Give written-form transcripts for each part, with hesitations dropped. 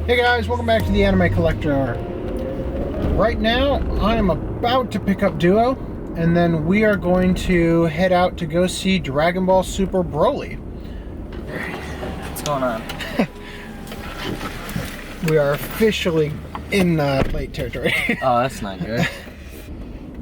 Hey guys, welcome back to the Anime Collector. Right now, I am about to pick up Duo, and then we are going to head out to go see Dragon Ball Super Broly. What's going on? We are officially in late territory. Oh, that's not good.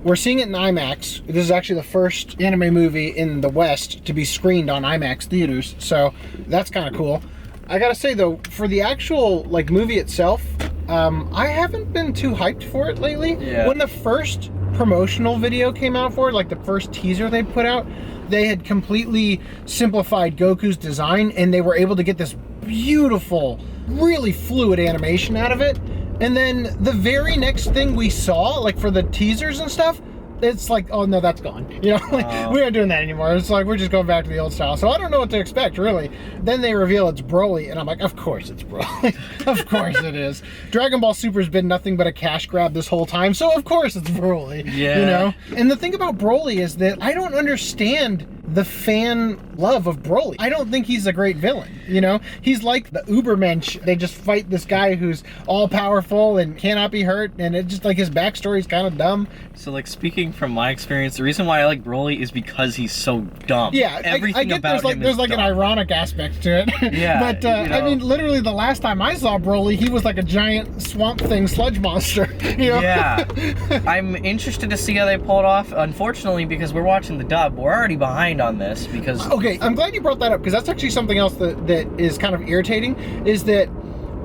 We're seeing it in IMAX. This is actually the first anime movie in the West to be screened on IMAX theaters, so that's kind of cool. I gotta say though, for the actual movie itself, I haven't been too hyped for it lately. Yeah. When the first promotional video came out for it, the first teaser they put out, they had completely simplified Goku's design and they were able to get this beautiful, really fluid animation out of it. And then the very next thing we saw, for the teasers and stuff, it's like, oh no, that's gone. We aren't doing that anymore. It's like, we're just going back to the old style. So I don't know what to expect, really. Then they reveal it's Broly, and I'm like, of course it's Broly. Of course it is. Dragon Ball Super's been nothing but a cash grab this whole time, so of course it's Broly. Yeah. And the thing about Broly is that I don't understand the fan love of Broly. I don't think he's a great villain, He's like the Ubermensch. They just fight this guy who's all powerful and cannot be hurt, and it's just his backstory is kind of dumb. So speaking from my experience, the reason why I like Broly is because he's so dumb. Yeah, everything I get about him there's is dumb. an ironic aspect to it. Yeah, but I mean, literally the last time I saw Broly, he was like a giant swamp thing sludge monster. Yeah. I'm interested to see how they pull it off. Unfortunately, because we're watching the dub, we're already behind on this because... Okay, I'm glad you brought that up because that's actually something else that is kind of irritating, is that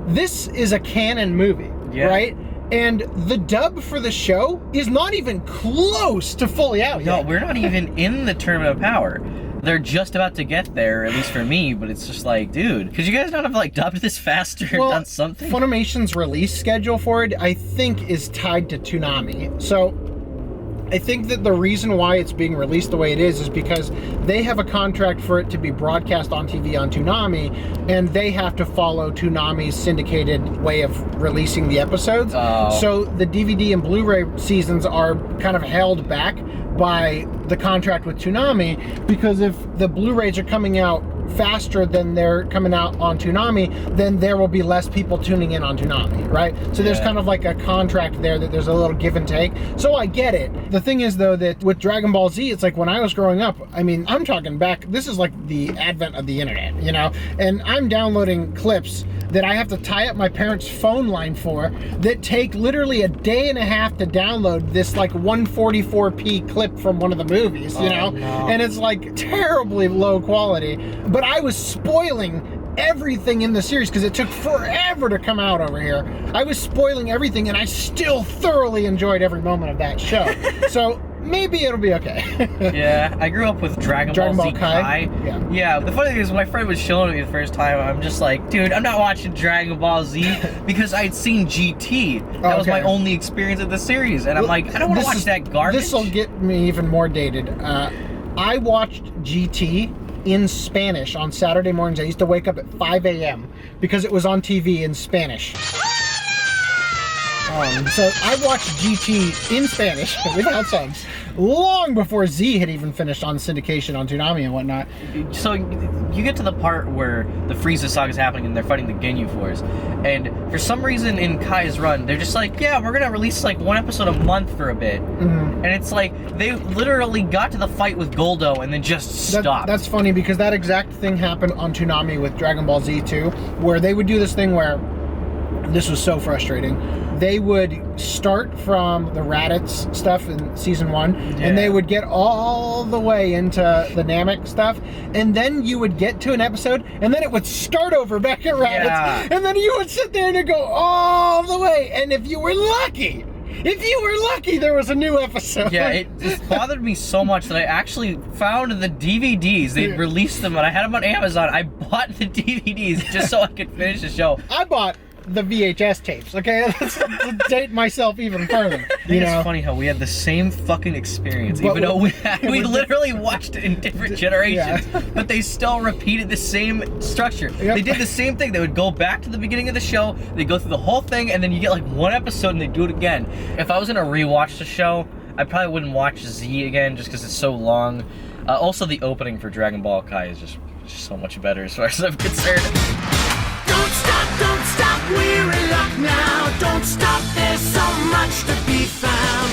this is a canon movie, right? And the dub for the show is not even close to fully out yet. No, we're not even in the Tournament of Power. They're just about to get there, at least for me, but it's just like, dude, could you guys not have dubbed this faster or done something? Funimation's release schedule for it, I think, is tied to Toonami. So I think that the reason why it's being released the way it is because they have a contract for it to be broadcast on TV on Toonami, and they have to follow Toonami's syndicated way of releasing the episodes. Oh. So the DVD and Blu-ray seasons are kind of held back by the contract with Toonami, because if the Blu-rays are coming out faster than they're coming out on Toonami, then there will be less people tuning in on Toonami, right? So there's kind of a contract there that there's a little give and take. So I get it. The thing is though that with Dragon Ball Z, it's when I was growing up, I mean, I'm talking back, this is the advent of the internet, and I'm downloading clips that I have to tie up my parents' phone line for that take literally a day and a half to download this 144p clip from one of the movies, No. And it's terribly low quality. But I was spoiling everything in the series because it took forever to come out over here. I was spoiling everything, and I still thoroughly enjoyed every moment of that show. So maybe it'll be okay. Yeah, I grew up with Dragon Ball Z Kai. Yeah, the funny thing is, when my friend was showing me the first time, I'm just like, dude, I'm not watching Dragon Ball Z because I'd seen GT. That was my only experience of the series, and I'm like, I don't want to watch that garbage. This will get me even more dated. I watched GT in Spanish on Saturday mornings. I used to wake up at 5 a.m. because it was on TV in Spanish. So I watched GT in Spanish without subs long before Z had even finished on syndication on Toonami and whatnot. So you get to the part where the Frieza saga is happening and they're fighting the Ginyu Force, and for some reason in Kai's run, they're just like, yeah, we're gonna release one episode a month for a bit. And it's they literally got to the fight with Goldo and then just stopped. That's funny because that exact thing happened on Toonami with Dragon Ball Z 2, where they would do this thing where, this was so frustrating, they would start from the Raditz stuff in season 1, and they would get all the way into the Namek stuff, and then you would get to an episode, and then it would start over back at Raditz, and then you would sit there and it'd go all the way, and if you were lucky, there was a new episode. Yeah, it just bothered me so much that I actually found the DVDs. They released them, and I had them on Amazon. I bought the DVDs just so I could finish the show. I bought the VHS tapes, okay? Let's date myself even further. It's funny how we had the same fucking experience, even though we literally watched it in different generations, but they still repeated the same structure. They did the same thing. They would go back to the beginning of the show, they go through the whole thing, and then you get one episode and they do it again. If I was gonna rewatch the show, I probably wouldn't watch Z again just because it's so long. Also, the opening for Dragon Ball Kai is just so much better as far as I'm concerned. Don't stop, we're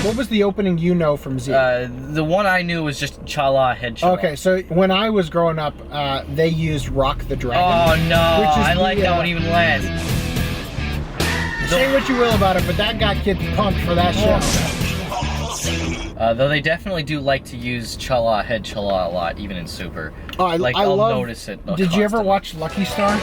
What was the opening you know from Z? The one I knew was just Cheelai head Cheelai. Okay, so when I was growing up, they used Rock the Dragon. Oh no, I like that one even less. Say what you will about it, but that got kids pumped for that show. Though they definitely do like to use Cheelai head Cheelai a lot, even in Super. Oh, I'll notice it. Did you ever watch Lucky Star?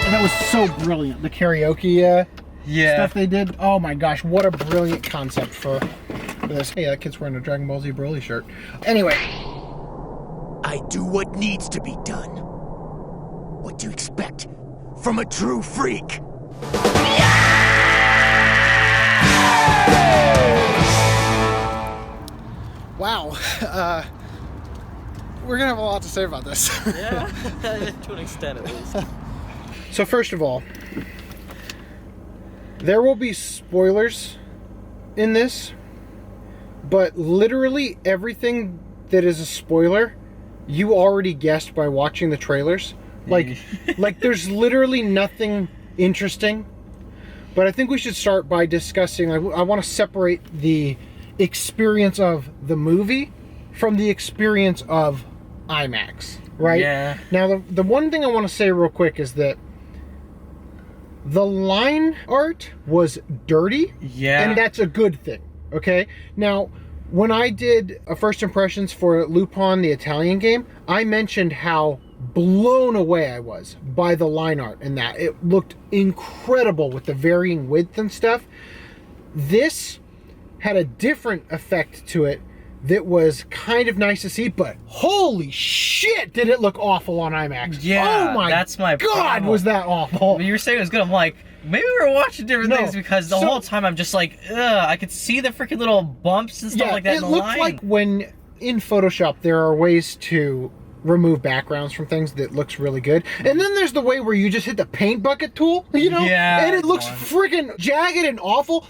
And that was so brilliant. The karaoke stuff they did. Oh my gosh, what a brilliant concept for this. Hey, that kid's wearing a Dragon Ball Z Broly shirt. Anyway. I do what needs to be done. What do you expect from a true freak? Wow. We're gonna have a lot to say about this. Yeah, to an extent at least. So first of all, there will be spoilers in this, but literally everything that is a spoiler, you already guessed by watching the trailers. Like there's literally nothing interesting. But I think we should start by discussing, I want to separate the experience of the movie from the experience of IMAX, right? Yeah. Now, the one thing I want to say real quick is that the line art was dirty. Yeah. And that's a good thing, okay? Now, when I did a first impressions for Lupin, the Italian game, I mentioned how blown away I was by the line art and that. It looked incredible with the varying width and stuff. This had a different effect to it that was kind of nice to see, but holy shit, did it look awful on IMAX. Yeah, oh my that's my God, problem. was that awful. When you were saying it was good, I'm like, maybe we were watching different things because the whole time I'm just like, ugh, I could see the freaking little bumps and stuff like that in the line. It looked like when in Photoshop there are ways to remove backgrounds from things that looks really good. And then there's the way where you just hit the paint bucket tool, you know? Yeah. And it looks freaking jagged and awful.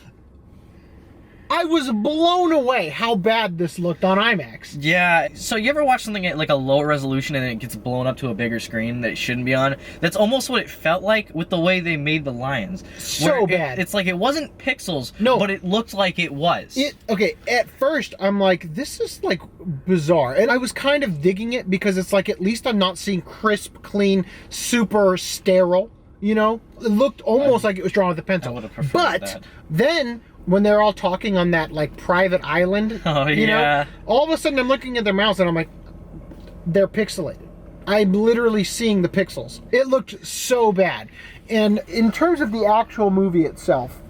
I was blown away how bad this looked on IMAX. Yeah, so you ever watch something at like a lower resolution and then it gets blown up to a bigger screen that it shouldn't be on? That's almost what it felt like with the way they made the lines. So bad. It's like it wasn't pixels, no, but it looked like it was. Okay, at first I'm like, this is like bizarre. And I was kind of digging it because it's like, at least I'm not seeing crisp, clean, super sterile, you know? It looked almost like it was drawn with a pencil. I would have preferred that. Then when they're all talking on that like private island, you know, all of a sudden I'm looking at their mouths and I'm like, they're pixelated. I'm literally seeing the pixels. It looked so bad. And in terms of the actual movie itself,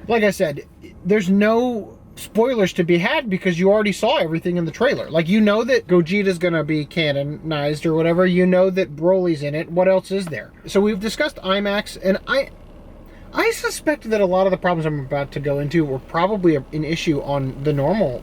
like I said, there's no spoilers to be had because you already saw everything in the trailer. Like, you know that Gogeta's gonna be canonized or whatever. You know that Broly's in it. What else is there? So we've discussed IMAX, and I suspect that a lot of the problems I'm about to go into were probably an issue on the normal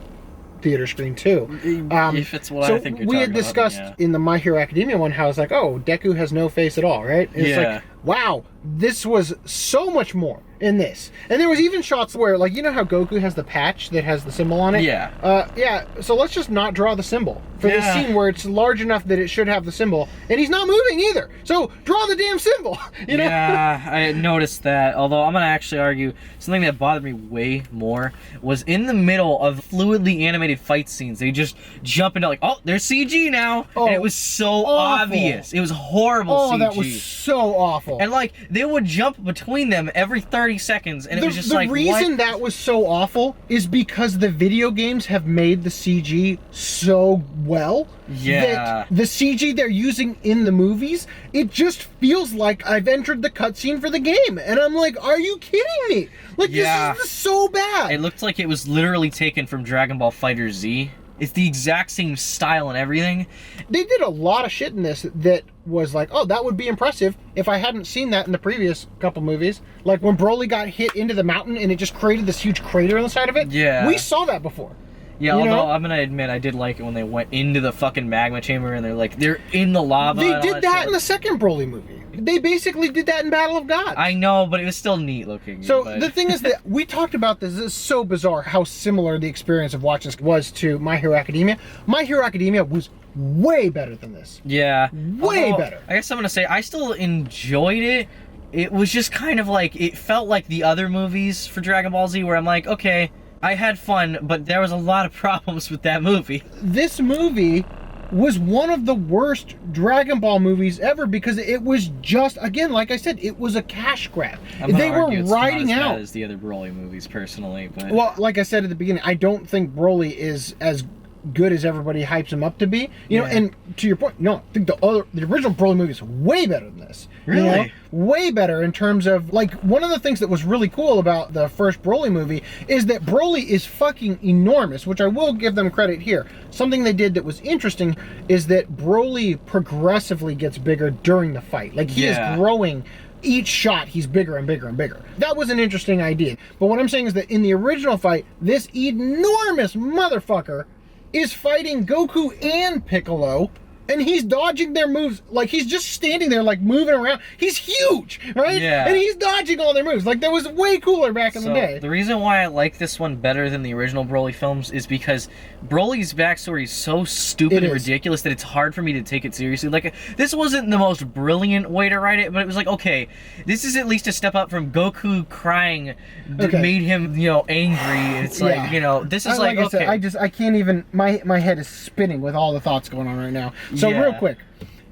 theater screen too. If it's what I think you're talking about. We had discussed in the My Hero Academia one how it's like, oh, Deku has no face at all, right? And it's like, wow, this was so much more in this. And there was even shots where, like, you know how Goku has the patch that has the symbol on it? Yeah. Yeah, so let's just not draw the symbol for this scene where it's large enough that it should have the symbol, and he's not moving either. So draw the damn symbol, you know? Yeah, I noticed that, although I'm gonna actually argue something that bothered me way more was in the middle of fluidly animated fight scenes, they just jump into like, oh, there's CG now, and it was so obvious. It was horrible CG. Oh, that was so awful. And like, they would jump between them every 30 seconds, and it was just like, the reason that was so awful is because the video games have made the CG so well that the CG they're using in the movies, it just feels like I've entered the cutscene for the game, and I'm like, are you kidding me? Like, this is so bad. It looked like it was literally taken from Dragon Ball FighterZ. It's the exact same style and everything. They did a lot of shit in this that was like, oh, that would be impressive if I hadn't seen that in the previous couple movies. Like when Broly got hit into the mountain and it just created this huge crater on the side of it. Yeah. We saw that before. Yeah, although I'm gonna admit I did like it when they went into the fucking magma chamber and they're in the lava. They did that in the second Broly movie. They basically did that in Battle of Gods. I know, but it was still neat looking. So the thing is that we talked about this. This is so bizarre how similar the experience of watching this was to My Hero Academia. My Hero Academia was way better than this. Yeah. Way better. I guess I'm gonna say I still enjoyed it. It was just kind of like, it felt like the other movies for Dragon Ball Z where I'm like, okay, I had fun, but there was a lot of problems with that movie. This movie was one of the worst Dragon Ball movies ever because it was just, again, like I said, it was a cash grab. They were riding out. Not as bad as the other Broly movies, personally, but well, like I said at the beginning, I don't think Broly is as good as everybody hypes him up to be. You know, and to your point, no, I think the original Broly movie is way better than this. Really? You know? Way better in terms of, like, one of the things that was really cool about the first Broly movie is that Broly is fucking enormous, which I will give them credit here. Something they did that was interesting is that Broly progressively gets bigger during the fight. Like, he is growing. Each shot, he's bigger and bigger and bigger. That was an interesting idea. But what I'm saying is that in the original fight, this enormous motherfucker is fighting Goku and Piccolo, and he's dodging their moves. Like, he's just standing there, like, moving around. He's huge, right? Yeah. And he's dodging all their moves. Like, that was way cooler back in the day. The reason why I like this one better than the original Broly films is because Broly's backstory is so stupid and ridiculous that it's hard for me to take it seriously. Like, this wasn't the most brilliant way to write it, but it was like, okay, this is at least a step up from Goku crying that made him, you know, angry. It's like, you know, this is like, okay. I said, I can't even, my head is spinning with all the thoughts going on right now. So real quick,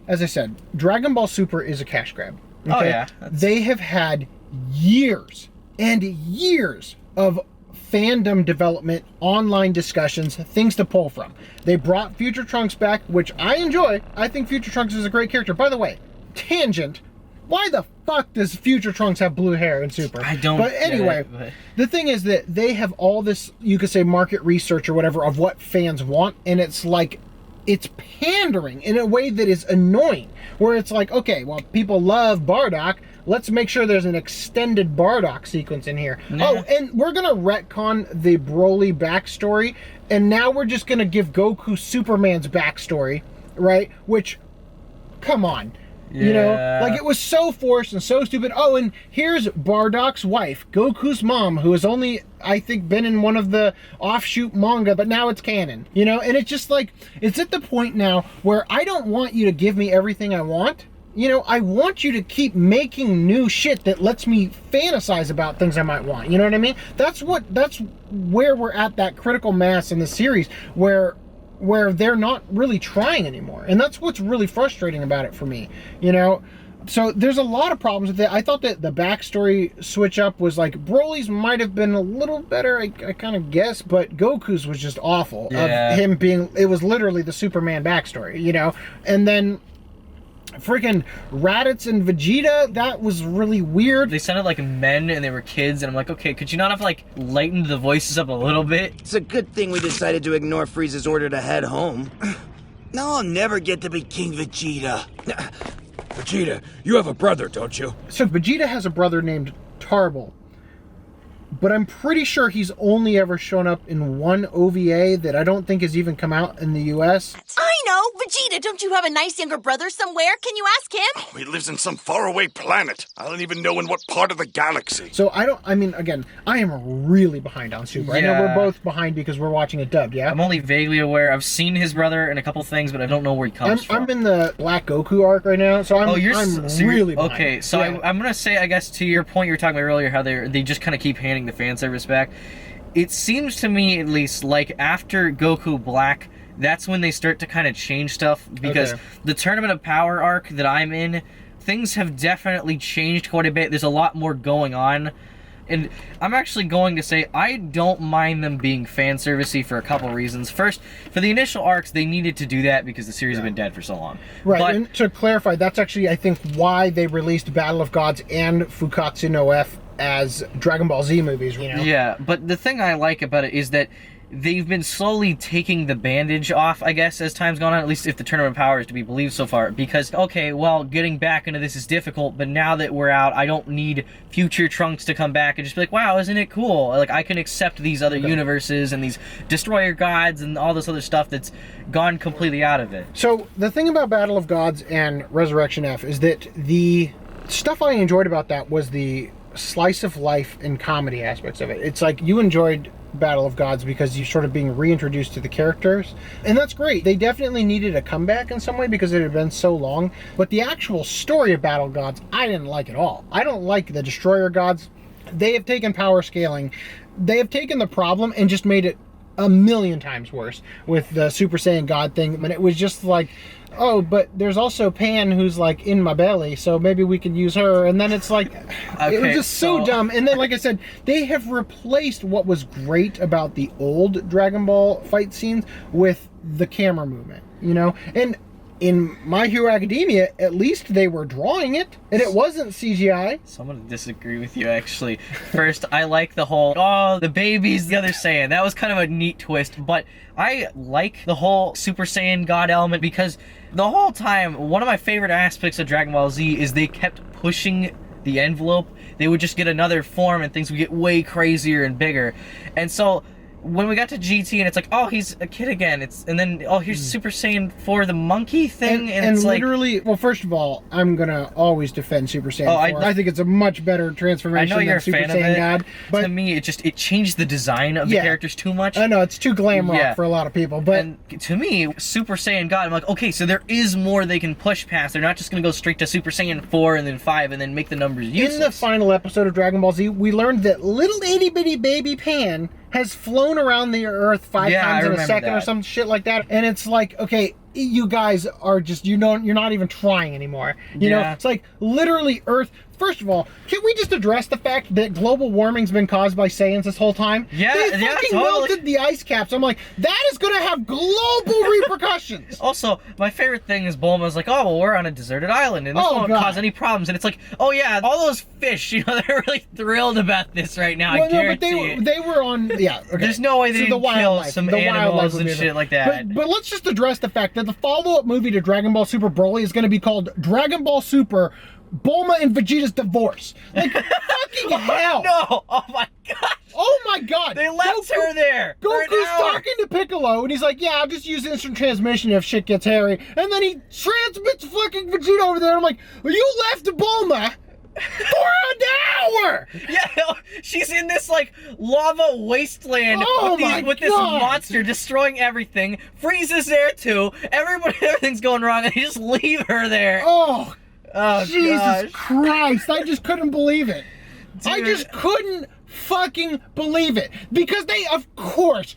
as I said, Dragon Ball Super is a cash grab. Okay? Oh yeah. They have had years and years of fandom development, online discussions, things to pull from. They brought Future Trunks back, which I enjoy. I think Future Trunks is a great character. By the way, tangent, why the fuck does Future Trunks have blue hair in Super? I don't But anyway, the thing is that they have all this, you could say, market research or whatever of what fans want, and it's like, it's pandering in a way that is annoying, where it's like, okay, well, people love Bardock, let's make sure there's an extended Bardock sequence in here. Oh, and we're gonna retcon the Broly backstory, and now we're just gonna give Goku Superman's backstory, right? Which, come on. You know, like, it was so forced and so stupid. Oh, and here's Bardock's wife, Goku's mom, who has only, I think, been in one of the offshoot manga, but now it's canon. You know, and it's just like, it's at the point now where I don't want you to give me everything I want. You know, I want you to keep making new shit that lets me fantasize about things I might want. You know what I mean? That's where we're at, that critical mass in the series where they're not really trying anymore. And that's what's really frustrating about it for me, you know? So there's a lot of problems with it. I thought that the backstory switch up was like, Broly's might have been a little better, I kind of guess, but Goku's was just awful. Of him being, it was literally the Superman backstory, you know? And then freaking Raditz and Vegeta, that was really weird. They sounded like men and they were kids, and I'm like, okay, could you not have, like, lightened the voices up a little bit? It's a good thing we decided to ignore Frieza's order to head home. Now I'll never get to be King Vegeta. Vegeta, you have a brother, don't you? So Vegeta has a brother named Tarble, but I'm pretty sure he's only ever shown up in one OVA that I don't think has even come out in the US. I know! Vegeta, don't you have a nice younger brother somewhere? Can you ask him? Oh, he lives in some faraway planet. I don't even know in what part of the galaxy. So I mean, again, I am really behind on Super. I know we're both behind because we're watching it dubbed, yeah? I'm only vaguely aware. I've seen his brother in a couple things, but I don't know where he comes from. I'm in the Black Goku arc right now, so I'm really behind. Okay, so I'm going to say, I guess, to your point you were talking about earlier, how they just kind of keep handing the fan service back. It seems to me, at least, like after Goku Black, that's when they start to kind of change stuff, because the Tournament of Power arc that I'm in, things have definitely changed quite a bit. There's a lot more going on, and I'm actually going to say I don't mind them being fan servicey for a couple reasons. First, for the initial arcs, they needed to do that because the series had been dead for so long. Right, but, and to clarify, that's actually, I think, why they released Battle of Gods and Fukatsu no F as Dragon Ball Z movies, you know? Yeah, but the thing I like about it is that they've been slowly taking the bandage off, I guess, as time's gone on, at least if the Tournament of Power is to be believed so far. Because, okay, well, getting back into this is difficult, but now that we're out, I don't need future Trunks to come back and just be like, wow, isn't it cool? Like, I can accept these other universes and these Destroyer Gods and all this other stuff that's gone completely out of it. So, the thing about Battle of Gods and Resurrection F is that the stuff I enjoyed about that was the slice of life and comedy aspects of it. It's like you enjoyed Battle of Gods because you're sort of being reintroduced to the characters, and that's great. They definitely needed a comeback in some way because it had been so long, but the actual story of Battle of Gods I didn't like at all. I don't like the Destroyer Gods. They have taken power scaling. They have taken the problem and just made it a million times worse with the Super Saiyan God thing. And it was just like, oh, but there's also Pan who's like in my belly, so maybe we could use her. And then it's like, it was just so dumb. And then, like I said, they have replaced what was great about the old Dragon Ball fight scenes with the camera movement, you know? And in My Hero Academia, at least they were drawing it, and it wasn't CGI. So I'm gonna disagree with you, actually. First, I like the whole, oh, the baby's the other Saiyan. That was kind of a neat twist, but I like the whole Super Saiyan God element because the whole time, one of my favorite aspects of Dragon Ball Z is they kept pushing the envelope. They would just get another form and things would get way crazier and bigger. And so when we got to GT and it's like, oh, he's a kid again. And then, oh, here's Super Saiyan 4, the monkey thing. And it's literally, well, first of all, I'm going to always defend Super Saiyan 4. I think it's a much better transformation than Super Saiyan God. But to me, it changed the design of the characters too much. I know, it's too glam rock for a lot of people. But and to me, Super Saiyan God, I'm like, okay, so there is more they can push past. They're not just going to go straight to Super Saiyan 4 and then 5 and then make the numbers useless. In the final episode of Dragon Ball Z, we learned that little itty-bitty baby Pan has flown around the Earth 5 times in a second or some shit like that. And it's like, okay, you guys are just, you're not even trying anymore. You know, it's like literally Earth. First of all, can we just address the fact that global warming's been caused by Saiyans this whole time? Yeah, they fucking melted the ice caps. I'm like, that is going to have global repercussions. Also, my favorite thing is Bulma's like, oh, well, we're on a deserted island and this won't cause any problems. And it's like, oh yeah, all those fish, you know, they're really thrilled about this right now. Well, I guarantee but they were on, There's no way they didn't kill some animals and shit like that. But let's just address the fact that the follow-up movie to Dragon Ball Super Broly is going to be called Dragon Ball Super Bulma and Vegeta's Divorce. Like, fucking hell. No! Oh my gosh! Oh my god! They left her there! Goku's talking to Piccolo, and he's like, yeah, I'll just use instant transmission if shit gets hairy. And then he transmits fucking Vegeta over there, and I'm like, well, you left Bulma for an hour! Yeah, she's in this, like, lava wasteland with this monster destroying everything. Frieza's there, too. Everything's going wrong, and they just leave her there. Oh, Jesus Christ, I just couldn't believe it. Dude. I just couldn't fucking believe it. Because they, of course,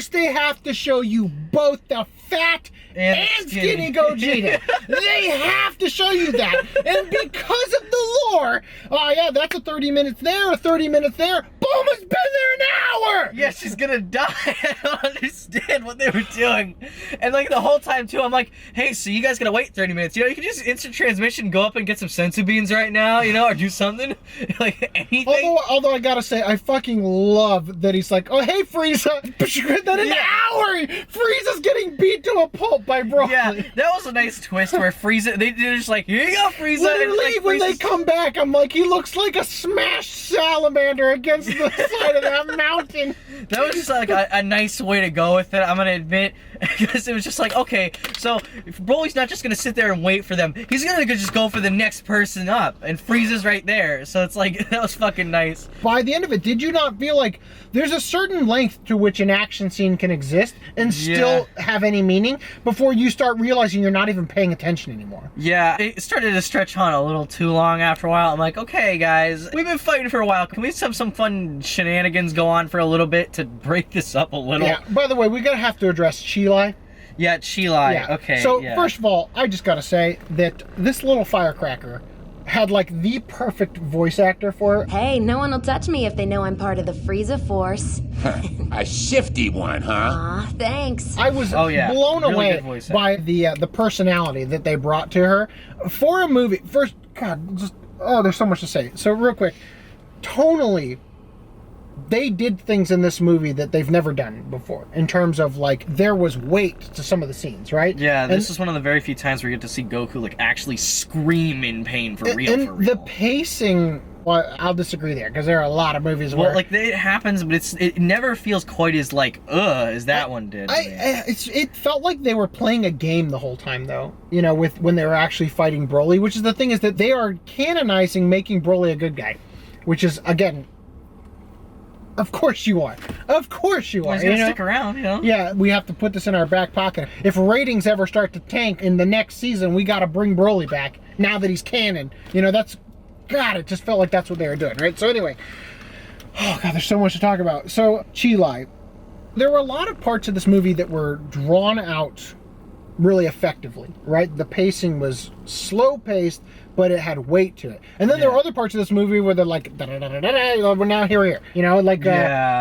they have to show you both the fat and skinny Gogeta. They have to show you that. And because of the lore, that's a 30 minutes there, a 30 minutes there. Bulma's been there an hour! Yeah, she's gonna die. I don't understand what they were doing. And like the whole time too, I'm like, hey, so you guys gotta wait 30 minutes. You know, you can just instant transmission, go up and get some senzu beans right now, you know, or do something. Like anything. Although I gotta say, I fucking love that he's like, oh, hey, Frieza. Then in an hour, Frieza's getting beat to a pulp by Broly. Yeah, that was a nice twist where Frieza, they're just like, here you go, Frieza. Literally, and when they come back, I'm like, he looks like a smashed salamander against the side of that mountain. That was just like a nice way to go with it, I'm gonna admit. Because it was just like, okay, so if Broly's not just gonna sit there and wait for them, he's gonna just go for the next person up, and Frieza's right there. So it's like, that was fucking nice. By the end of it, did you not feel like there's a certain length to which an action scene can exist and still have any meaning before you start realizing you're not even paying attention anymore? Yeah, it started to stretch on a little too long after a while. I'm like, okay, guys, we've been fighting for a while. Can we just have some fun shenanigans go on for a little bit to break this up a little? Yeah, by the way, we're gonna have to address Cheelai. Yeah, Cheelai. Yeah. Okay. So, first of all, I just gotta say that this little firecracker had like the perfect voice actor for it. Hey, no one will touch me if they know I'm part of the Frieza Force. A shifty one, huh? Aw, thanks. I was blown away by the personality that they brought to her. For a movie, there's so much to say. So real quick, tonally, they did things in this movie that they've never done before, in terms of, like, there was weight to some of the scenes, right? Yeah, this is one of the very few times where you get to see Goku, like, actually scream in pain for real. And the pacing, well, I'll disagree there, because there are a lot of movies where... Well, like, it happens, but it never feels quite as, like, as that one did. It felt like they were playing a game the whole time, though, you know, when they were actually fighting Broly, which is the thing, is that they are canonizing making Broly a good guy, which is, again... Of course you are. Of course you are. He's gonna stick around, you know? Yeah, we have to put this in our back pocket. If ratings ever start to tank in the next season, we gotta bring Broly back, now that he's canon. You know, that's... God, it just felt like that's what they were doing, right? So anyway... Oh, God, there's so much to talk about. So, Cheelai. There were a lot of parts of this movie that were drawn out really effectively, right? The pacing was slow-paced, but it had weight to it. And then there were other parts of this movie where they're like, da-da-da-da-da, we're now here. You know, like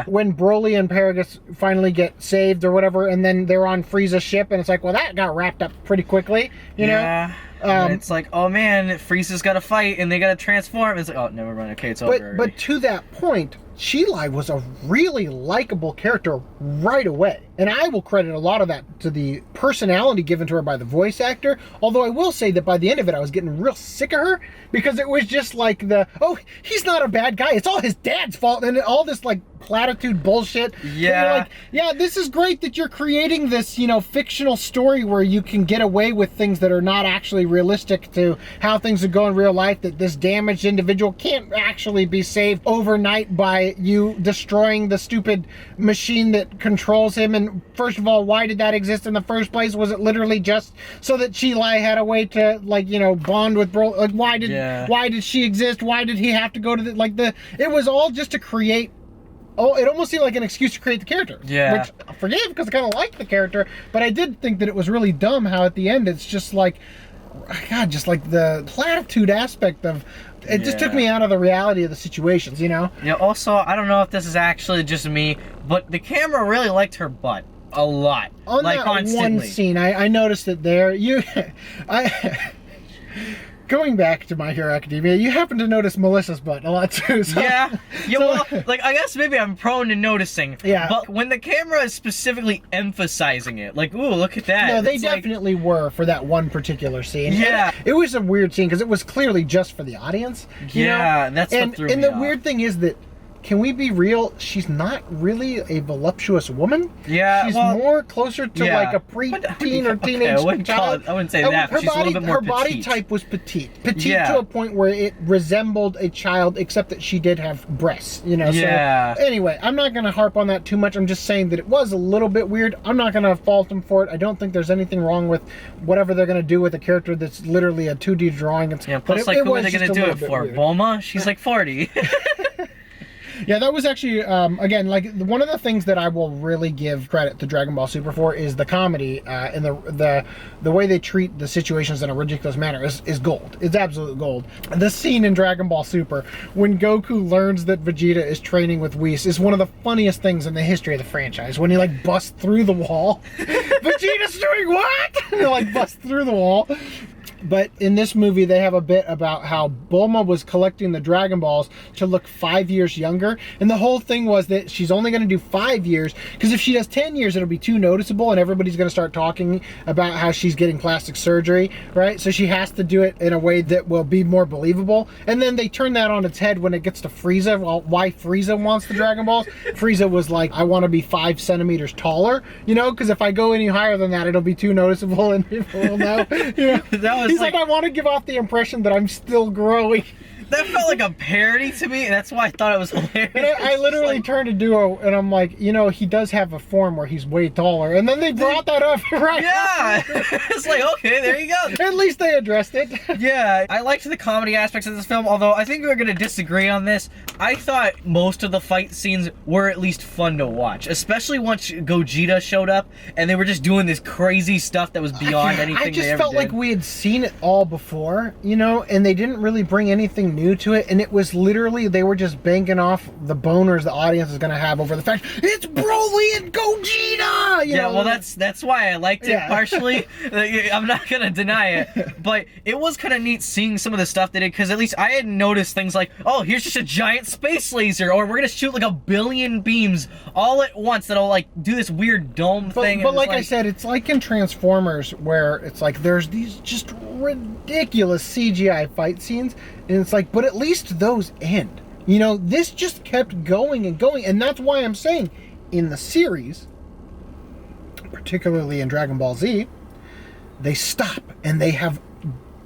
when Broly and Paragus finally get saved or whatever, and then they're on Frieza's ship, and it's like, well, that got wrapped up pretty quickly, you know? It's like, oh man, Frieza's got to fight, and they got to transform. It's like, oh, never mind, okay, it's over. But to that point, Cheelai was a really likable character right away. And I will credit a lot of that to the personality given to her by the voice actor. Although I will say that by the end of it, I was getting real sick of her, because it was just like oh, he's not a bad guy. It's all his dad's fault. And all this, like, platitude bullshit. Yeah. Like, yeah, this is great that you're creating this, you know, fictional story where you can get away with things that are not actually realistic to how things would go in real life, that this damaged individual can't actually be saved overnight by you destroying the stupid machine that controls him. And first of all, why did that exist in the first place? Was it literally just so that Cheelai had a way to, like, you know, bond with Bro? Like, why did she exist? Why did he have to go to it was all just to create... Oh, it almost seemed like an excuse to create the character. Yeah. Which I forgave, because I kind of liked the character, but I did think that it was really dumb how at the end it's just like, God, just like the platitude aspect of it just took me out of the reality of the situations, you know? Yeah, also, I don't know if this is actually just me, but the camera really liked her butt a lot. On like, that constantly. one scene, I noticed it there. Going back to My Hero Academia, you happen to notice Melissa's butt a lot too. So, well, like, I guess maybe I'm prone to noticing. Yeah. But when the camera is specifically emphasizing it, like, ooh, look at that. No, they definitely were for that one particular scene. Yeah. And it was a weird scene because it was clearly just for the audience. You know? That's what threw me And the off. weird thing is that, can we be real? She's not really a voluptuous woman. Yeah, she's more closer to like a pre-teen or teenage child. I wouldn't say that. But she's a little bit more her body type was petite to a point where it resembled a child, except that she did have breasts. You know. Yeah. So anyway, I'm not going to harp on that too much. I'm just saying that it was a little bit weird. I'm not going to fault them for it. I don't think there's anything wrong with whatever they're going to do with a character that's literally a 2D drawing. Yeah. Plus, like, who are they going to do it for? Bulma? She's like 40. Yeah, that was actually, again, like, one of the things that I will really give credit to Dragon Ball Super for is the comedy, and the way they treat the situations in a ridiculous manner is gold. It's absolute gold. The scene in Dragon Ball Super, when Goku learns that Vegeta is training with Whis, is one of the funniest things in the history of the franchise. When he, like, busts through the wall. Vegeta's doing what? And he, like, busts through the wall. But in this movie, they have a bit about how Bulma was collecting the Dragon Balls to look 5 years younger. And the whole thing was that she's only going to do 5 years, because if she does 10 years, it'll be too noticeable and everybody's going to start talking about how she's getting plastic surgery, right? So she has to do it in a way that will be more believable. And then they turn that on its head when it gets to Frieza. Well, why Frieza wants the Dragon Balls? Frieza was like, I want to be 5 centimeters taller, you know, because if I go any higher than that, it'll be too noticeable and people will know. You know? That was He's like, I want to give off the impression that I'm still growing. That felt like a parody to me, and that's why I thought it was hilarious. And I literally turned to Duo, and I'm like, you know, he does have a form where he's way taller. And then they brought that up, right? Yeah! It's like, okay, there you go. At least they addressed it. Yeah, I liked the comedy aspects of this film, although I think we're going to disagree on this. I thought most of the fight scenes were at least fun to watch, especially once Gogeta showed up, and they were just doing this crazy stuff that was beyond anything they ever did. I just felt like we had seen it all before, you know, and they didn't really bring anything new new to it, and it was literally, they were just banking off the boners the audience is going to have over the fact it's Broly and Gogeta. Well, that's why I liked it partially. I'm not gonna deny it, but it was kind of neat seeing some of the stuff they did, because at least I had noticed things like, oh, here's just a giant space laser, or we're gonna shoot like 1 billion beams all at once that'll like do this weird dome thing. But like I said, it's like in Transformers, where it's like there's these just ridiculous CGI fight scenes, and it's like, but at least those end. This just kept going and going, and that's why I'm saying in the series, particularly in Dragon Ball Z, they stop and they have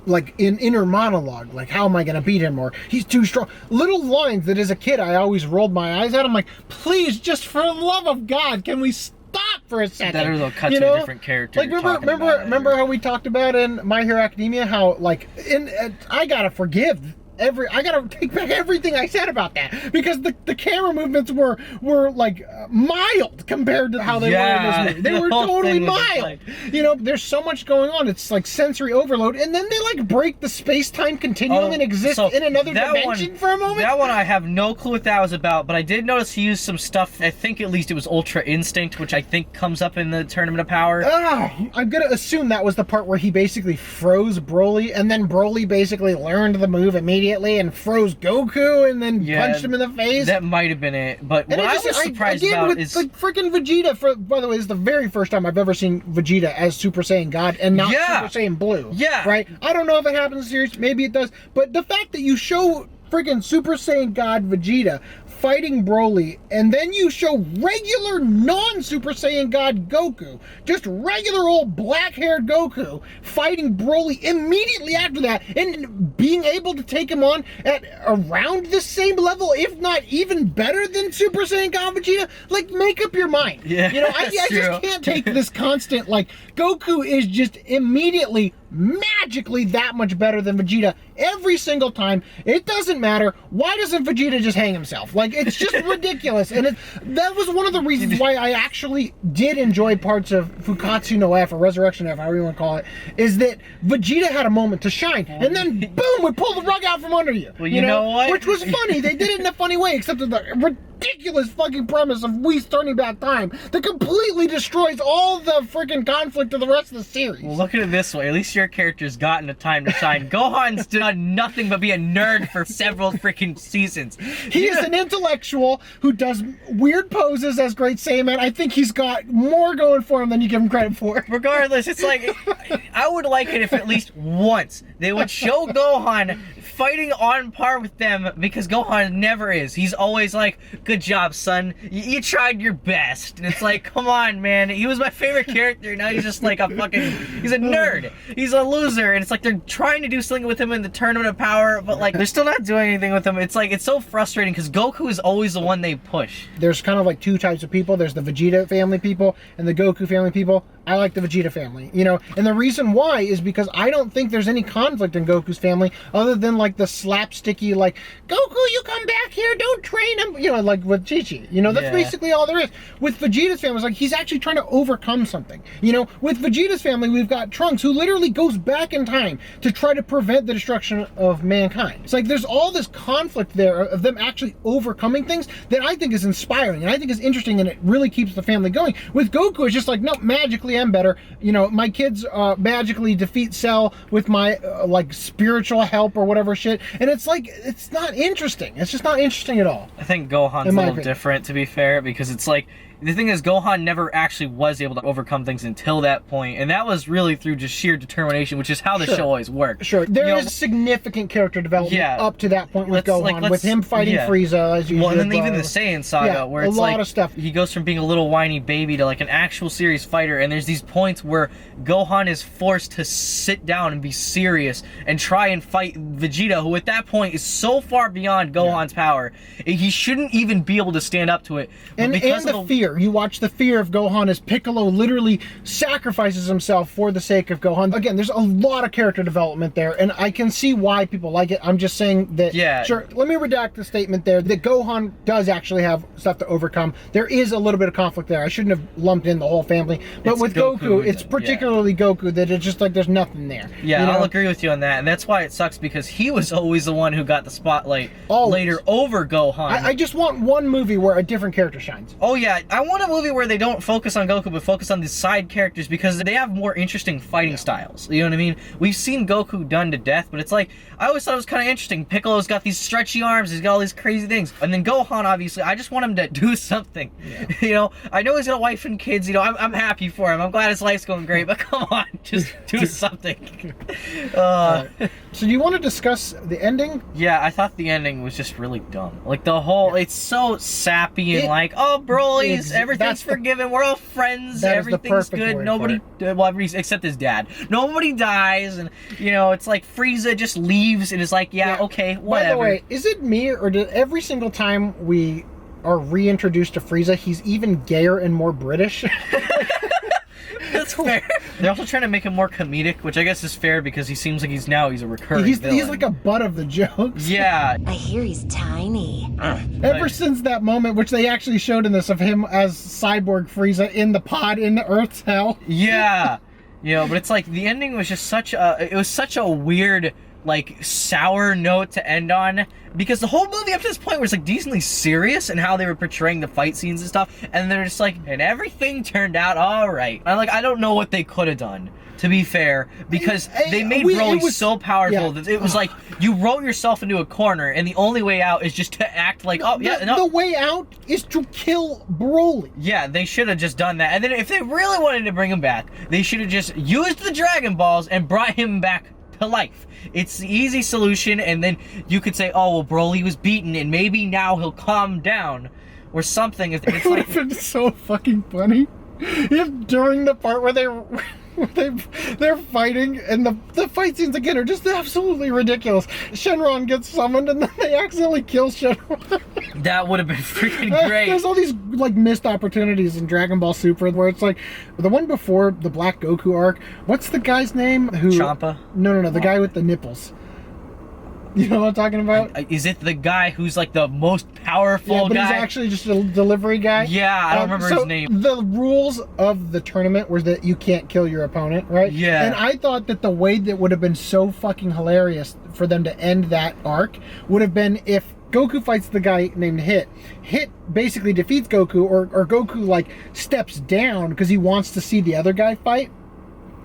like an inner monologue, like, how am I gonna beat him, or he's too strong. Little lines that as a kid I always rolled my eyes at. I'm like, please, just for the love of God, can we stop for a second? That or they'll cut to a different character. Like, remember how we talked about in My Hero Academia, how like I gotta forgive I gotta take back everything I said about that, because the camera movements were like mild compared to how they were in this movie. They were totally mild. There's so much going on. It's like sensory overload, and then they like break the space-time continuum and exist in another dimension for a moment. That one I have no clue what that was about, but I did notice he used some stuff. I think at least it was Ultra Instinct, which I think comes up in the Tournament of Power. I'm gonna assume that was the part where he basically froze Broly, and then Broly basically learned the move immediately and froze Goku and then punched him in the face. That might have been it. But what I was surprised about is like freaking Vegeta. By the way, this is the very first time I've ever seen Vegeta as Super Saiyan God and not Super Saiyan Blue. Yeah. Right? I don't know if it happens in the series. Maybe it does. But the fact that you show freaking Super Saiyan God Vegeta fighting Broly, and then you show regular non-Super Saiyan God Goku, just regular old black-haired Goku, fighting Broly immediately after that, and being able to take him on at around the same level, if not even better than Super Saiyan God Vegeta, like, make up your mind. Yeah, I just can't take this constant, like, Goku is just immediately magically that much better than Vegeta every single time. It doesn't matter. Why doesn't Vegeta just hang himself? Like, it's just ridiculous. And that was one of the reasons why I actually did enjoy parts of Fukatsu no F, or Resurrection F, however you want to call it, is that Vegeta had a moment to shine, and then boom, we pull the rug out from under you. Well, you know what? Which was funny. They did it in a funny way, except for the ridiculous fucking premise of Whis turning back time that completely destroys all the freaking conflict of the rest of the series. Well, look at it this way. At least your character's gotten a time to shine. Gohan's done nothing but be a nerd for several freaking seasons. He is an intellectual who does weird poses as Great Saiyaman. I think he's got more going for him than you give him credit for. Regardless, it's like, I would like it if at least once they would show Gohan fighting on par with them, because Gohan never is. He's always like, good job, son. You tried your best. And it's like, come on, man. He was my favorite character. Now he's just like a fucking, he's a nerd. He's a loser. And it's like they're trying to do something with him in the Tournament of Power, but like they're still not doing anything with him. It's like, it's so frustrating because Goku is always the one they push. There's kind of like two types of people. There's the Vegeta family people and the Goku family people. I like the Vegeta family, and the reason why is because I don't think there's any conflict in Goku's family other than like the slapsticky, like, Goku, you come back here, don't train him, like with Chi-Chi. That's basically all there is. With Vegeta's family, it's like he's actually trying to overcome something. With Vegeta's family, we've got Trunks, who literally goes back in time to try to prevent the destruction of mankind. It's like there's all this conflict there of them actually overcoming things that I think is inspiring and I think is interesting, and it really keeps the family going. With Goku, it's just like, no, magically I'm better. My kids magically defeat Cell with my like spiritual help or whatever shit, and it's like, it's not interesting. It's just not interesting at all. I think Gohan's a little different, to be fair, because it's like, the thing is, Gohan never actually was able to overcome things until that point, and that was really through just sheer determination, which is how the show always works. Sure, there is significant character development up to that point with Gohan, with him fighting Frieza, as you well, and then even the Saiyan saga, where it's a lot of stuff. He goes from being a little whiny baby to like an actual serious fighter, and there's these points where Gohan is forced to sit down and be serious and try and fight Vegeta, who at that point is so far beyond Gohan's power, he shouldn't even be able to stand up to it. And the fear. fear. You watch the fear of Gohan as Piccolo literally sacrifices himself for the sake of Gohan. Again, there's a lot of character development there, and I can see why people like it. I'm just saying that, sure, let me redact the statement there, that Gohan does actually have stuff to overcome. There is a little bit of conflict there. I shouldn't have lumped in the whole family, but with Goku, it's particularly Goku that it's just like there's nothing there. Yeah, you know? I'll agree with you on that, and that's why it sucks, because he was always the one who got the spotlight later over Gohan. I just want one movie where a different character shines. Oh yeah, I want a movie where they don't focus on Goku, but focus on the side characters, because they have more interesting fighting styles. You know what I mean? We've seen Goku done to death, but it's like, I always thought it was kind of interesting. Piccolo's got these stretchy arms, he's got all these crazy things. And then Gohan, obviously, I just want him to do something. Yeah. You know, I know he's got a wife and kids, you know, I'm happy for him. I'm glad his life's going great, but come on, just do something. So do you want to discuss the ending? Yeah, I thought the ending was just really dumb. Like the whole, it's so sappy and like, oh, Broly's, everything's forgiven, we're all friends, everything's good, nobody, well, everybody except his dad. Nobody dies, and, you know, it's like Frieza just leaves and is like, yeah, okay, whatever. By the way, is it me, or did every single time we are reintroduced to Frieza, he's even gayer and more British? That's fair. They're also trying to make him more comedic, which I guess is fair because he seems like he's a recurring villain. He's like a butt of the jokes. Yeah. I hear he's tiny. Ever since that moment, which they actually showed in this, of him as Cyborg Frieza in the pod in the Earth's hell. Yeah. You know, but it's like the ending was just such a weird, like, sour note to end on, because the whole movie up to this point was like decently serious in how they were portraying the fight scenes and stuff, and they're just like, and everything turned out all right. I don't know what they could have done, to be fair, because they made Broly so powerful that it was like, you wrote yourself into a corner, and the only way out is just to act like, the way out is to kill Broly. Yeah, they should have just done that, and then if they really wanted to bring him back, they should have just used the Dragon Balls and brought him back to life. It's the easy solution, and then you could say, oh, well, Broly was beaten, and maybe now he'll calm down, or something. It would have been so fucking funny if during the part where they're fighting, and the fight scenes again are just absolutely ridiculous. Shenron gets summoned, and then they accidentally kill Shenron. That would have been freaking great. There's all these like missed opportunities in Dragon Ball Super where it's like the one before the Black Goku arc. What's the guy's name? Champa? No, the guy with the nipples. You know what I'm talking about? Is it the guy who's like the most powerful guy? Yeah, but he's actually just a delivery guy. Yeah, I don't remember his name. The rules of the tournament was that you can't kill your opponent, right? Yeah. And I thought that the way that would have been so fucking hilarious for them to end that arc would have been if Goku fights the guy named Hit. Hit basically defeats Goku, or Goku like steps down because he wants to see the other guy fight.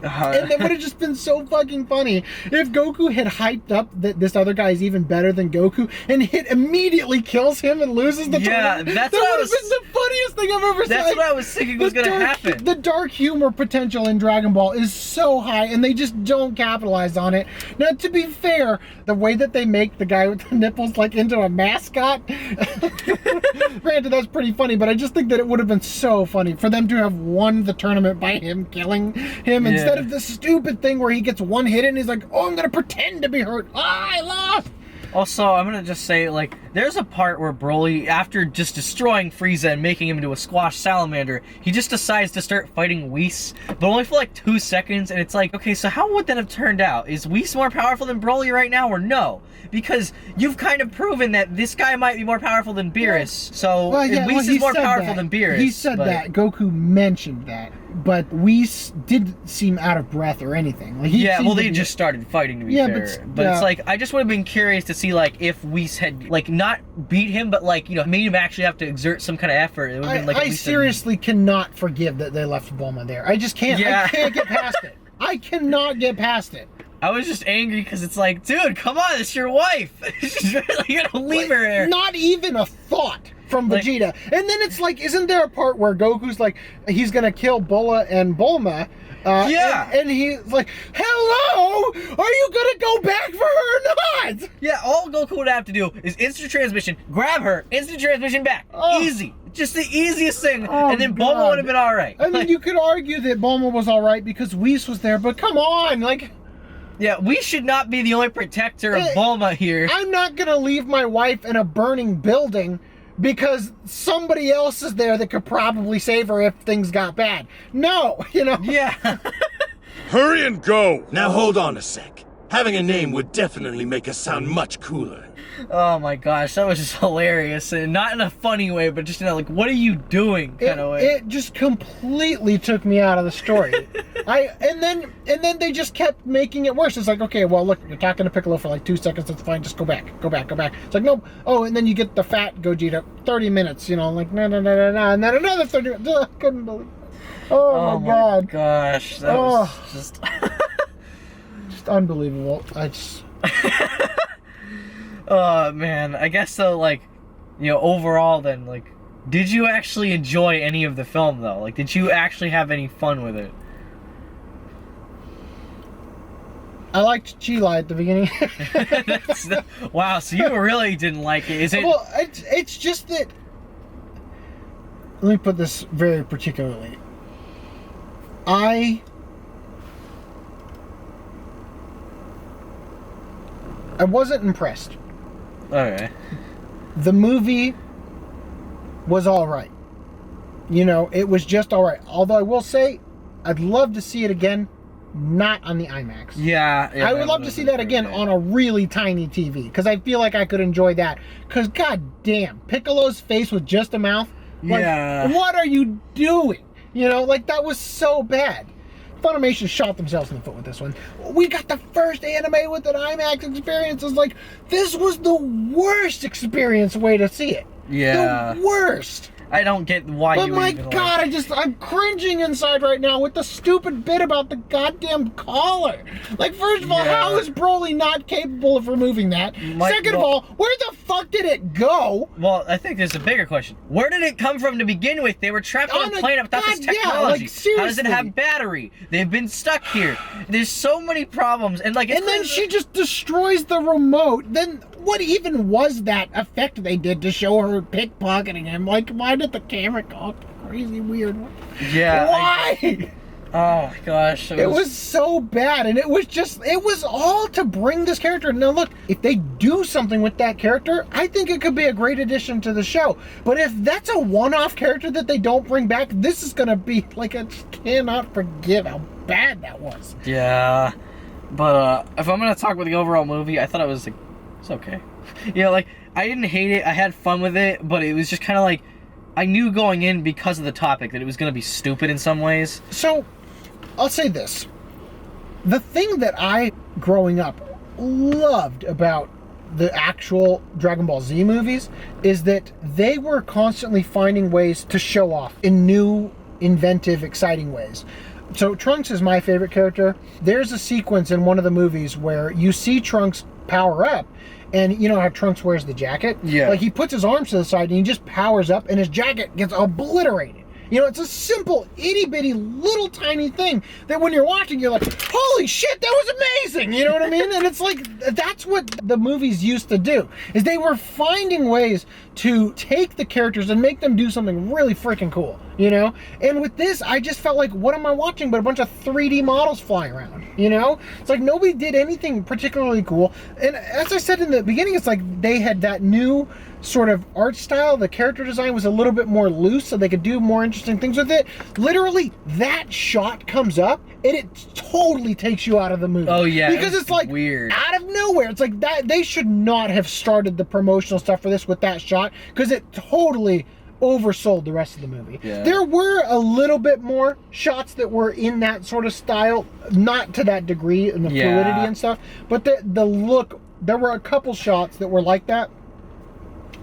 And that would have just been so fucking funny if Goku had hyped up that this other guy is even better than Goku, and Hit immediately kills him and loses the tournament. Yeah, that would have been the funniest thing I've ever seen. That's what I was thinking was going to happen. The dark humor potential in Dragon Ball is so high, and they just don't capitalize on it. Now, to be fair, the way that they make the guy with the nipples like into a mascot, granted, that's pretty funny, but I just think that it would have been so funny for them to have won the tournament by him killing him instead of the stupid thing where he gets one hit and he's like, oh, I'm gonna pretend to be hurt. I lost. Also, I'm gonna just say, like, there's a part where Broly, after just destroying Frieza and making him into a squash salamander, he just decides to start fighting Whis, but only for like 2 seconds, and it's like, okay, so how would that have turned out? Is Whis more powerful than Broly right now, or no? Because you've kind of proven that this guy might be more powerful than Beerus, so Whis is more powerful than Beerus. He said that. Goku mentioned that. But Whis didn't seem out of breath or anything. Like, they just started fighting, to be fair. But it's like, I just would have been curious to see, like, if Whis had, like, not beat him, but, like, you know, made him actually have to exert some kind of effort. It would have been, like, I seriously cannot forgive that they left Bulma there. I just can't. Yeah. I can't get past it. I cannot get past it. I was just angry because it's like, dude, come on, it's your wife. You're gonna leave her here. Not even a thought from Vegeta. And then it's like, isn't there a part where Goku's like, he's gonna kill Bulma and Bulma? And he's like, hello? Are you gonna go back for her or not? Yeah, all Goku would have to do is instant transmission, grab her, instant transmission back. Easy. Just the easiest thing, and then Bulma would have been alright. I mean, you could argue that Bulma was alright because Whis was there, but come on, like... Yeah, we should not be the only protector of Bulma here. I'm not gonna leave my wife in a burning building because somebody else is there that could probably save her if things got bad. No, you know? Yeah. Hurry and go! Now hold on a sec. Having a name would definitely make us sound much cooler. Oh my gosh, that was just hilarious, and not in a funny way, but just in a like, what are you doing kind of way. It just completely took me out of the story. And then they just kept making it worse. It's like, okay, well look, you're talking to Piccolo for like 2 seconds, that's fine, just go back. It's like, no, oh, and then you get the fat Gogeta, 30 minutes, you know, like, no, and then another 30 minutes. I couldn't believe it. Oh my God. Gosh, that was just... just unbelievable. Oh man, I guess so. Like, you know, overall, then, like, did you actually enjoy any of the film though? Like, did you actually have any fun with it? I liked Cheelai at the beginning. Wow, so you really didn't like it? Is it? Well, it's just that. Let me put this very particularly. I wasn't impressed. Okay. The movie was all right. You know, it was just all right. Although I will say, I'd love to see it again, not on the IMAX. Yeah. I would love to see that again on a really tiny TV, because I feel like I could enjoy that. Because god damn, Piccolo's face with just a mouth. Like, yeah. What are you doing? You know, like, that was so bad. Funimation shot themselves in the foot with this one. We got the first anime with an IMAX experience. It's like, this was the worst experience way to see it. Yeah. The worst. I don't get why but you my even God, like... I'm cringing inside right now with the stupid bit about the goddamn collar. Like, first of all, how is Broly not capable of removing that? Second of all, where the fuck did it go? Well, I think there's a bigger question. Where did it come from to begin with? They were trapped on a planet without this technology. Yeah, like, seriously. How does it have battery? They've been stuck here. There's so many problems, and like, and then she just destroys the remote. Then what even was that effect they did to show her pickpocketing him? Like, why did the camera go crazy weird? Yeah. Why? Oh my gosh. It was so bad, and it was all to bring this character. Now look, if they do something with that character, I think it could be a great addition to the show. But if that's a one-off character that they don't bring back, this is gonna be like, I just cannot forgive how bad that was. Yeah. But if I'm gonna talk about the overall movie, I thought it was like, it's okay. You know, like, I didn't hate it, I had fun with it, but it was just kind of like, I knew going in because of the topic that it was going to be stupid in some ways. So, I'll say this. The thing that I, growing up, loved about the actual Dragon Ball Z movies is that they were constantly finding ways to show off in new, inventive, exciting ways. So, Trunks is my favorite character. There's a sequence in one of the movies where you see Trunks power up, and you know how Trunks wears the jacket? Yeah. Like, he puts his arms to the side and he just powers up and his jacket gets obliterated. You know, it's a simple, itty-bitty, little tiny thing that when you're watching, you're like, holy shit, that was amazing! You know what I mean? And it's like, that's what the movies used to do, is they were finding ways to take the characters and make them do something really freaking cool, you know? And with this, I just felt like, what am I watching but a bunch of 3D models flying around, you know? It's like, nobody did anything particularly cool. And as I said in the beginning, it's like they had that new sort of art style. The character design was a little bit more loose, so they could do more interesting things with it. Literally, that shot comes up and it totally takes you out of the movie. Oh yeah, because it's like weird out of nowhere. It's like that they should not have started the promotional stuff for this with that shot, because it totally oversold the rest of the movie. Yeah. There were a little bit more shots that were in that sort of style, not to that degree, and the fluidity and stuff, but the look, there were a couple shots that were like that.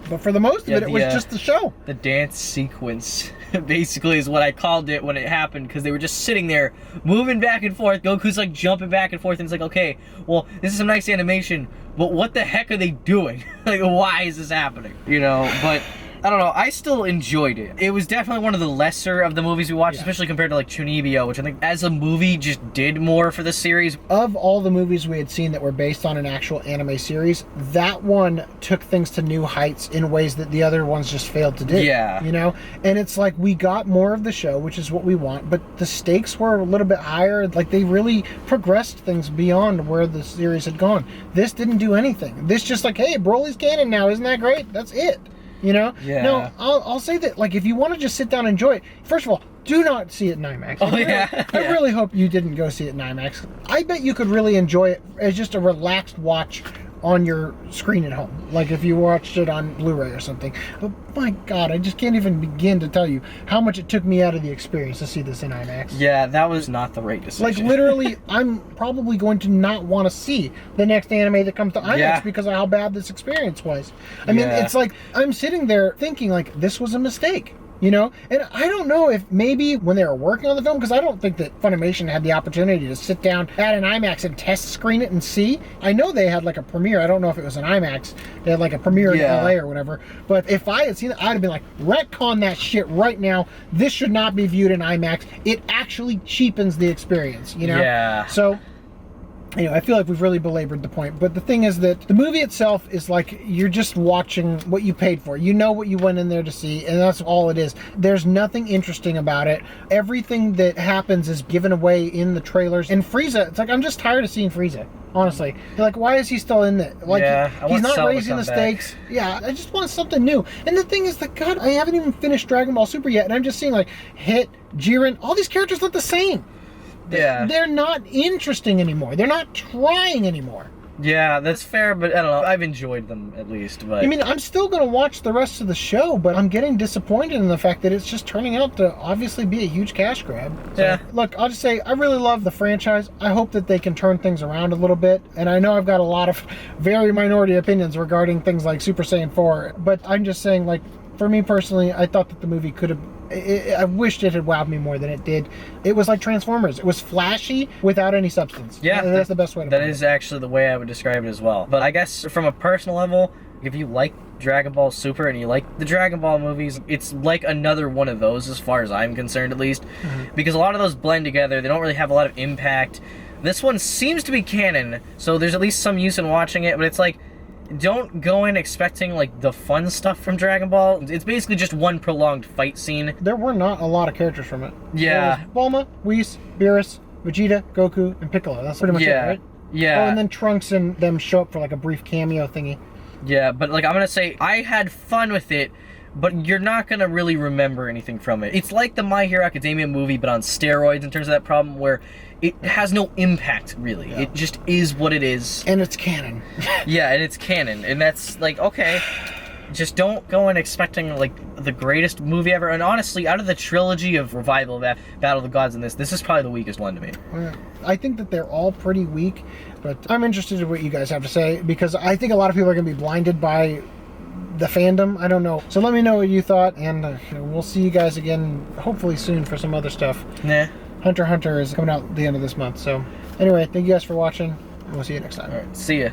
But for the most of it, it was just the show. The dance sequence, basically, is what I called it when it happened, because they were just sitting there, moving back and forth. Goku's like jumping back and forth, and it's like, okay, well, this is some nice animation, but what the heck are they doing? Like, why is this happening? You know, but I don't know, I still enjoyed it. It was definitely one of the lesser of the movies we watched, especially compared to like Chunibyo, which I think as a movie just did more for the series. Of all the movies we had seen that were based on an actual anime series, that one took things to new heights in ways that the other ones just failed to do. Yeah. You know? And it's like, we got more of the show, which is what we want, but the stakes were a little bit higher. Like, they really progressed things beyond where the series had gone. This didn't do anything. This just like, hey, Broly's canon now, isn't that great? That's it. you know? Yeah. No, I'll say that, like, if you want to just sit down and enjoy it, first of all, do not see it in IMAX. I really hope you didn't go see it in IMAX. I bet you could really enjoy it as just a relaxed watch on your screen at home, like if you watched it on Blu-ray or something. But my God, I just can't even begin to tell you how much it took me out of the experience to see this in IMAX. Yeah, that was not the right decision. Like, literally, I'm probably going to not want to see the next anime that comes to IMAX because of how bad this experience was. I mean, it's like, I'm sitting there thinking, like, this was a mistake. You know, and I don't know if maybe when they were working on the film, because I don't think that Funimation had the opportunity to sit down at an IMAX and test screen it and see. I know they had like a premiere. I don't know if it was an IMAX. They had like a premiere in LA or whatever. But if I had seen it, I'd have been like, retcon that shit right now. This should not be viewed in IMAX. It actually cheapens the experience, you know? Yeah. So, anyway, I feel like we've really belabored the point, but the thing is that the movie itself is like, you're just watching what you paid for. You know what you went in there to see, and that's all it is. There's nothing interesting about it. Everything that happens is given away in the trailers. And Frieza, it's like, I'm just tired of seeing Frieza, honestly. Like, why is he still in it? Like, he's not raising the stakes. Yeah, I just want something new. And the thing is that, God, I haven't even finished Dragon Ball Super yet, and I'm just seeing like Hit, Jiren, all these characters look the same. Yeah. They're not interesting anymore. They're not trying anymore. Yeah, that's fair, but I don't know. I've enjoyed them at least. But I mean, I'm still going to watch the rest of the show, but I'm getting disappointed in the fact that it's just turning out to obviously be a huge cash grab. So, yeah. Look, I'll just say I really love the franchise. I hope that they can turn things around a little bit. And I know I've got a lot of very minority opinions regarding things like Super Saiyan 4, but I'm just saying, like, for me personally, I thought that the movie could have... I wished it had wowed me more than it did. It was like Transformers. It was flashy without any substance. Yeah, that's the best way to put it. That is actually the way I would describe it as well. But I guess from a personal level, if you like Dragon Ball Super and you like the Dragon Ball movies, it's like another one of those as far as I'm concerned, at least. Because a lot of those blend together. They don't really have a lot of impact. This one seems to be canon, so there's at least some use in watching it, but it's like, don't go in expecting like the fun stuff from Dragon Ball. It's basically just one prolonged fight scene. There were not a lot of characters from it. Yeah. Bulma, Whis, Beerus, Vegeta, Goku, and Piccolo. That's pretty much it, right? Yeah. Oh, and then Trunks and them show up for like a brief cameo thingy. Yeah, but like I'm gonna say, I had fun with it, but you're not gonna really remember anything from it. It's like the My Hero Academia movie, but on steroids in terms of that problem where it has no impact, really. Yeah. It just is what it is. And it's canon. Yeah, and it's canon. And that's, like, okay. Just don't go in expecting, like, the greatest movie ever. And honestly, out of the trilogy of Revival, Battle of the Gods, and this is probably the weakest one to me. I think that they're all pretty weak, but I'm interested in what you guys have to say, because I think a lot of people are going to be blinded by the fandom. I don't know. So let me know what you thought, and we'll see you guys again, hopefully soon, for some other stuff. Nah. Hunter x Hunter is coming out at the end of this month. So anyway, thank you guys for watching, and we'll see you next time. All right, see ya.